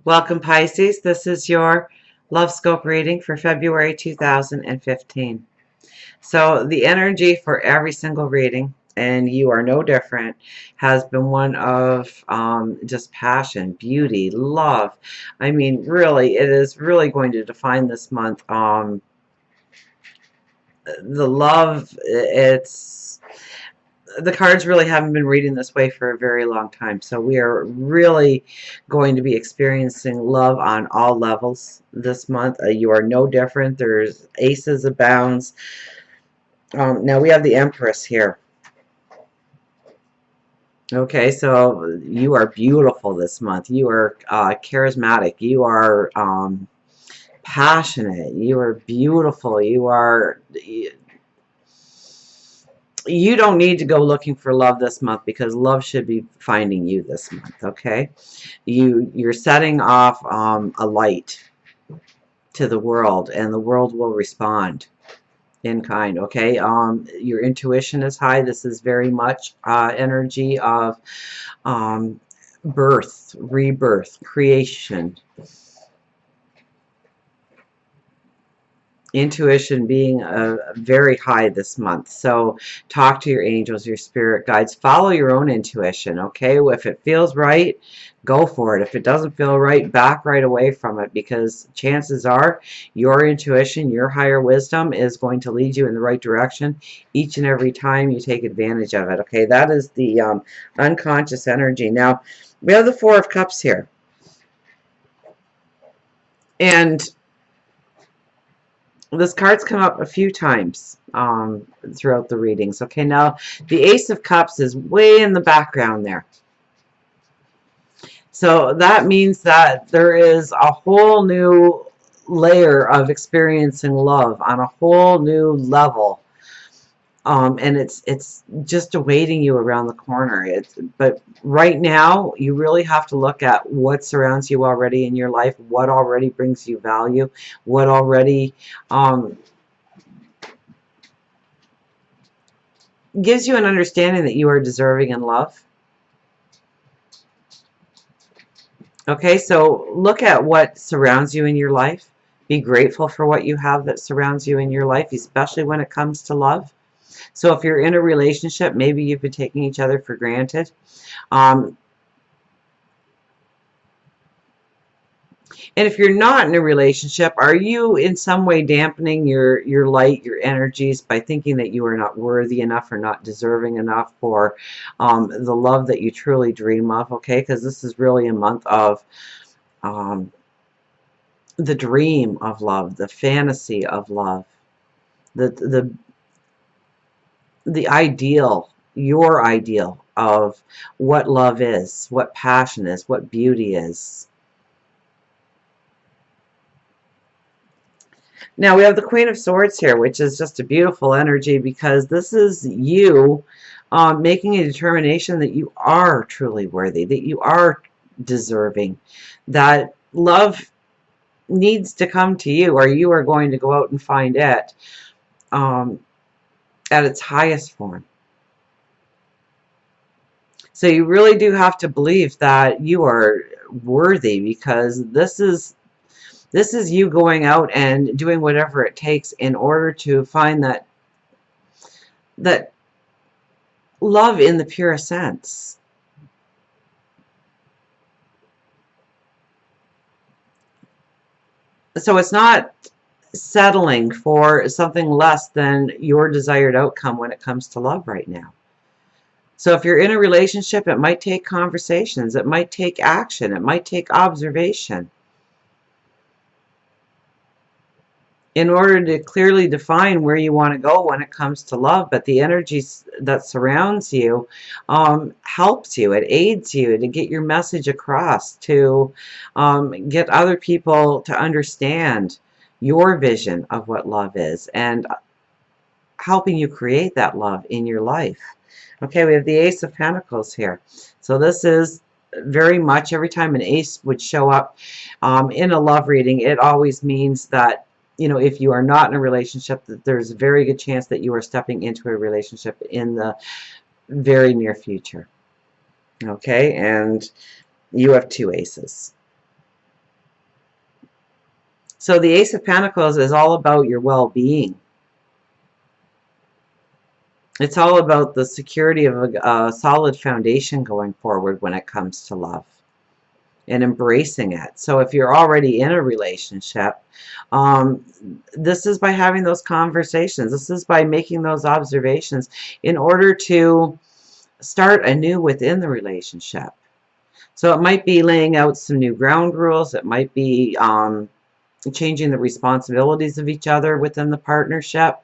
Welcome, Pisces. This is your Lovescope reading for February 2015. So the energy for every single reading, and you are no different, has been one of just passion, beauty, love. I mean, really, it is really going to define this month. The love, the cards really haven't been reading this way for a very long time. So we are really going to be experiencing love on all levels this month. You are no different. There's aces abounds. Now we have the Empress here. Okay, so you are beautiful this month. You are charismatic. You are passionate. You are beautiful. You don't need to go looking for love this month because love should be finding you this month. Okay, you're setting off a light to the world, and the world will respond in kind. Okay, your intuition is high. This is very much energy of birth, rebirth, creation. Intuition being very high this month. So talk to your angels, your spirit guides. Follow your own intuition, okay? If it feels right, go for it. If it doesn't feel right, back right away from it, because chances are your intuition, your higher wisdom is going to lead you in the right direction each and every time you take advantage of it, okay? That is the unconscious energy. Now, we have the Four of Cups here. And this card's come up a few times throughout the readings. Okay, now the Ace of Cups is way in the background there. So that means that there is a whole new layer of experiencing love on a whole new level. And it's just awaiting you around the corner. But right now, you really have to look at what surrounds you already in your life, what already brings you value, what already gives you an understanding that you are deserving in love. Okay, so look at what surrounds you in your life. Be grateful for what you have that surrounds you in your life, especially when it comes to love. So if you're in a relationship, maybe you've been taking each other for granted. And if you're not in a relationship, are you in some way dampening your light, your energies by thinking that you are not worthy enough or not deserving enough for the love that you truly dream of? Okay, because this is really a month of the dream of love, the fantasy of love, the ideal, your ideal of what love is, what passion is, what beauty is. Now we have the Queen of Swords here, which is just a beautiful energy because this is you making a determination that you are truly worthy, that you are deserving, that love needs to come to you, or you are going to go out and find it at its highest form. So you really do have to believe that you are worthy, because this is you going out and doing whatever it takes in order to find that love in the purest sense. So it's not settling for something less than your desired outcome when it comes to love right now. So if you're in a relationship, it might take conversations, it might take action, it might take observation in order to clearly define where you want to go when it comes to love. But the energy that surrounds you helps you, it aids you to get your message across, to get other people to understand your vision of what love is, and helping you create that love in your life. Okay, we have the Ace of Pentacles here. So this is very much, every time an ace would show up in a love reading, it always means that, you know, if you are not in a relationship, that there's a very good chance that you are stepping into a relationship in the very near future. Okay, and you have two aces. So the Ace of Pentacles is all about your well-being. It's all about the security of a solid foundation going forward when it comes to love and embracing it. So if you're already in a relationship, this is by having those conversations. This is by making those observations in order to start anew within the relationship. So it might be laying out some new ground rules. It might be changing the responsibilities of each other within the partnership.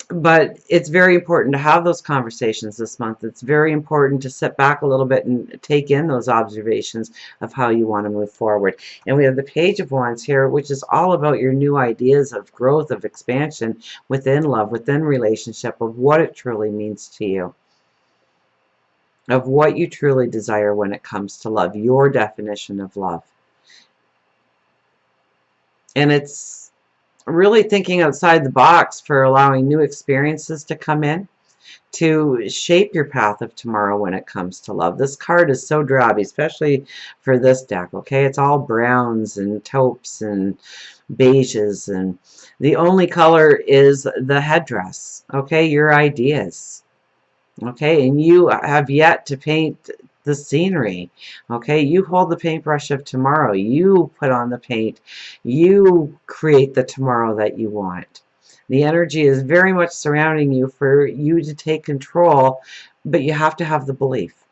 But it's very important to have those conversations this month. It's very important to sit back a little bit and take in those observations of how you want to move forward. And we have the Page of Wands here, which is all about your new ideas of growth, of expansion within love, within relationship, of what it truly means to you, of what you truly desire when it comes to love, your definition of love. And it's really thinking outside the box for allowing new experiences to come in to shape your path of tomorrow when it comes to love. This card is so drabby, especially for this deck, okay? It's all browns and taupes and beiges, and the only color is the headdress, okay? Your ideas, okay? And you have yet to paint the scenery, okay? You hold the paintbrush of tomorrow. You put on the paint. You create the tomorrow that you want. The energy is very much surrounding you for you to take control, but you have to have the belief.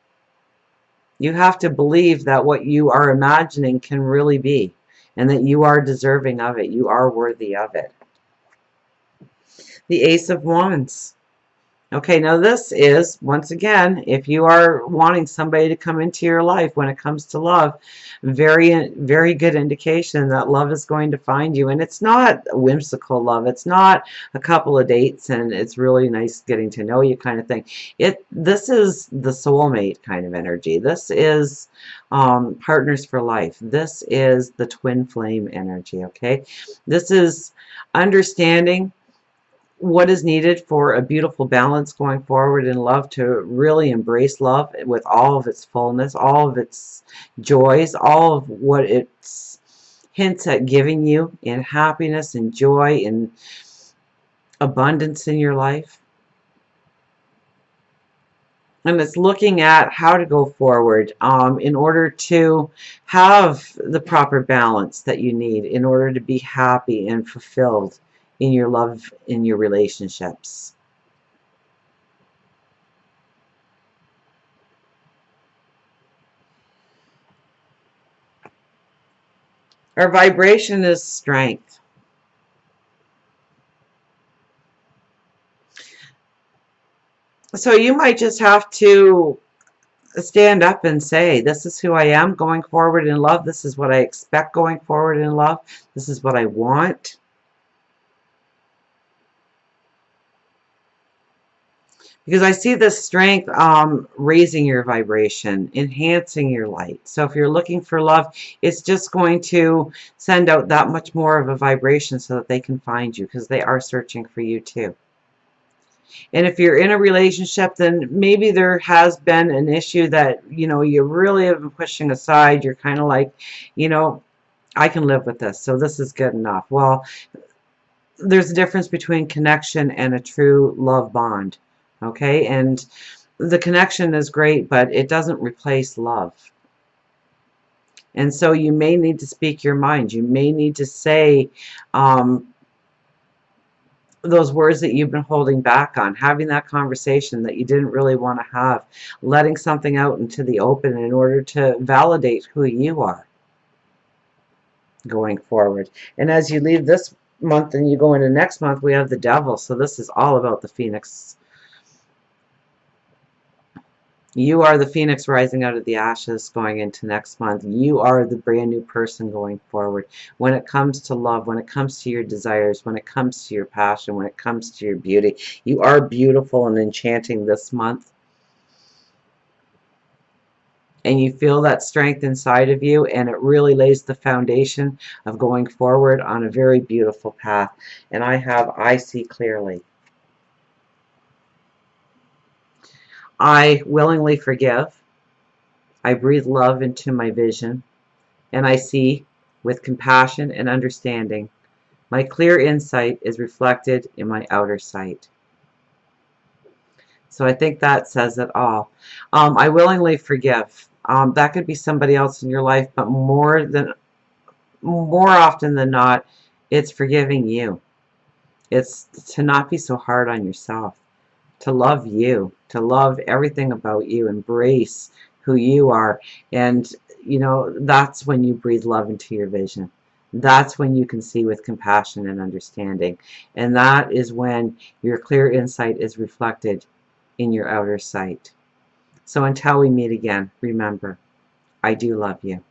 You have to believe that what you are imagining can really be, and that you are deserving of it. You are worthy of it. The Ace of Wands. Okay, now this is, once again, if you are wanting somebody to come into your life when it comes to love, very good indication that love is going to find you. And it's not whimsical love. It's not a couple of dates and it's really nice getting to know you kind of thing. This is the soulmate kind of energy. This is partners for life. This is the twin flame energy, okay? This is understanding what is needed for a beautiful balance going forward in love, to really embrace love with all of its fullness, all of its joys, all of what it's hints at giving you in happiness and joy and abundance in your life. And it's looking at how to go forward in order to have the proper balance that you need in order to be happy and fulfilled in your love, in your relationships. Our vibration is strength. So you might just have to stand up and say, this is who I am going forward in love. This is what I expect going forward in love. This is what I want. Because I see this strength raising your vibration, enhancing your light. So if you're looking for love, it's just going to send out that much more of a vibration so that they can find you, because they are searching for you too. And if you're in a relationship, then maybe there has been an issue that, you know, you really have been pushing aside. You're kind of like, you know, I can live with this, so this is good enough. Well, there's a difference between connection and a true love bond. Okay, and the connection is great, but it doesn't replace love. And so you may need to speak your mind. You may need to say those words that you've been holding back on, having that conversation that you didn't really want to have, letting something out into the open in order to validate who you are going forward. And as you leave this month and you go into next month, we have the Devil. So this is all about the Phoenix. You are the Phoenix rising out of the ashes going into next month. You are the brand new person going forward. When it comes to love, when it comes to your desires, when it comes to your passion, when it comes to your beauty, you are beautiful and enchanting this month. And you feel that strength inside of you, and it really lays the foundation of going forward on a very beautiful path. And I see clearly. I willingly forgive. I breathe love into my vision, and I see with compassion and understanding. My clear insight is reflected in my outer sight. So I think that says it all. I willingly forgive. That could be somebody else in your life, but more often than not, it's forgiving you. It's to not be so hard on yourself, to love you, to love everything about you, embrace who you are. And, you know, that's when you breathe love into your vision. That's when you can see with compassion and understanding. And that is when your clear insight is reflected in your outer sight. So until we meet again, remember, I do love you.